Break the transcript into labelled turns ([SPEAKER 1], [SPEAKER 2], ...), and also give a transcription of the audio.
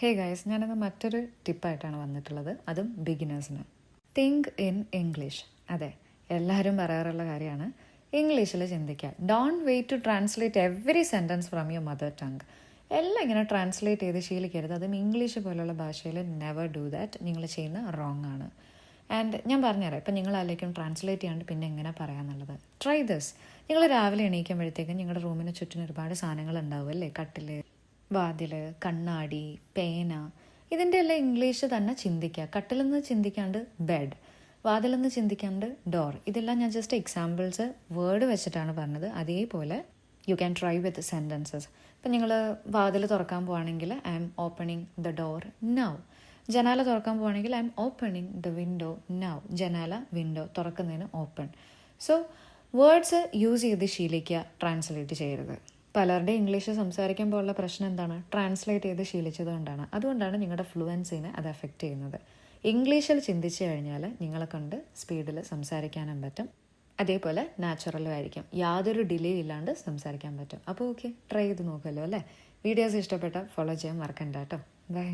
[SPEAKER 1] Hey guys, ഞാനിന്ന് മറ്റൊരു ടിപ്പായിട്ടാണ് വന്നിട്ടുള്ളത്, അതും ബിഗിനേഴ്സിന്. Think in English. അതെ, എല്ലാവരും പറയാറുള്ള കാര്യമാണ് ഇംഗ്ലീഷിൽ ചിന്തിക്കുക. Don't wait to translate every sentence from your mother tongue. എല്ലാം ഇങ്ങനെ ട്രാൻസ്ലേറ്റ് ചെയ്ത് ശീലിക്കരുത്. അതും ഇംഗ്ലീഷ് പോലുള്ള ഭാഷയിൽ നെവർ ഡു ദാറ്റ്. നിങ്ങൾ ചെയ്യുന്ന റോങ് ആണ്. ആൻഡ് ഞാൻ പറഞ്ഞുതരാം, ഇപ്പം നിങ്ങളാലേക്കും ട്രാൻസ്ലേറ്റ് ചെയ്യാണ്ട് പിന്നെ എങ്ങനെ പറയാമെന്നുള്ളത്. Try this. നിങ്ങൾ രാവിലെ എണീക്കുമ്പോഴത്തേക്കും നിങ്ങളുടെ റൂമിന് ചുറ്റിന് ഒരുപാട് സാധനങ്ങൾ ഉണ്ടാവും അല്ലേ? കട്ടിൽ, വാതിൽ, കണ്ണാടി, പേന, ഇതിൻ്റെ എല്ലാം ഇംഗ്ലീഷ് തന്നെ ചിന്തിക്കുക. കട്ടിലെന്ന് ചിന്തിക്കാണ്ട് ബെഡ്, വാതിലെന്ന് ചിന്തിക്കാണ്ട് ഡോർ. ഇതെല്ലാം ഞാൻ ജസ്റ്റ് എക്സാമ്പിൾസ് വേർഡ് വെച്ചിട്ടാണ് പറഞ്ഞത്. അതേപോലെ you can try with sentences. ഇപ്പം നിങ്ങൾ വാതിൽ തുറക്കാൻ പോവുകയാണെങ്കിൽ I am opening the door now. ജനാല തുറക്കാൻ പോവുകയാണെങ്കിൽ I am opening the window now. ജനാല, വിൻഡോ തുറക്കുന്നതിന് ഓപ്പൺ. സോ വേർഡ്സ് യൂസ് ചെയ്ത് ശീലിക്കുക, ട്രാൻസ്ലേറ്റ് ചെയ്യരുത്. പലരുടെ ഇംഗ്ലീഷ് സംസാരിക്കുമ്പോൾ ഉള്ള പ്രശ്നം എന്താണ്? ട്രാൻസ്ലേറ്റ് ചെയ്ത് ശീലിച്ചത് കൊണ്ടാണ്. അതുകൊണ്ടാണ് നിങ്ങളുടെ ഫ്ലുവൻസിനെ അത് എഫക്റ്റ് ചെയ്യുന്നത്. ഇംഗ്ലീഷിൽ ചിന്തിച്ചു കഴിഞ്ഞാൽ നിങ്ങളെ കൊണ്ട് സ്പീഡിൽ സംസാരിക്കാനും പറ്റും, അതേപോലെ നാച്ചുറലും ആയിരിക്കും. യാതൊരു ഡിലേ ഇല്ലാണ്ട് സംസാരിക്കാൻ പറ്റും. അപ്പോൾ ഓക്കെ, ട്രൈ ചെയ്ത് നോക്കുമല്ലോ അല്ലേ? വീഡിയോസ് ഇഷ്ടപ്പെട്ടാൽ ഫോളോ ചെയ്യാൻ മറക്കണ്ട കേട്ടോ. ബൈ.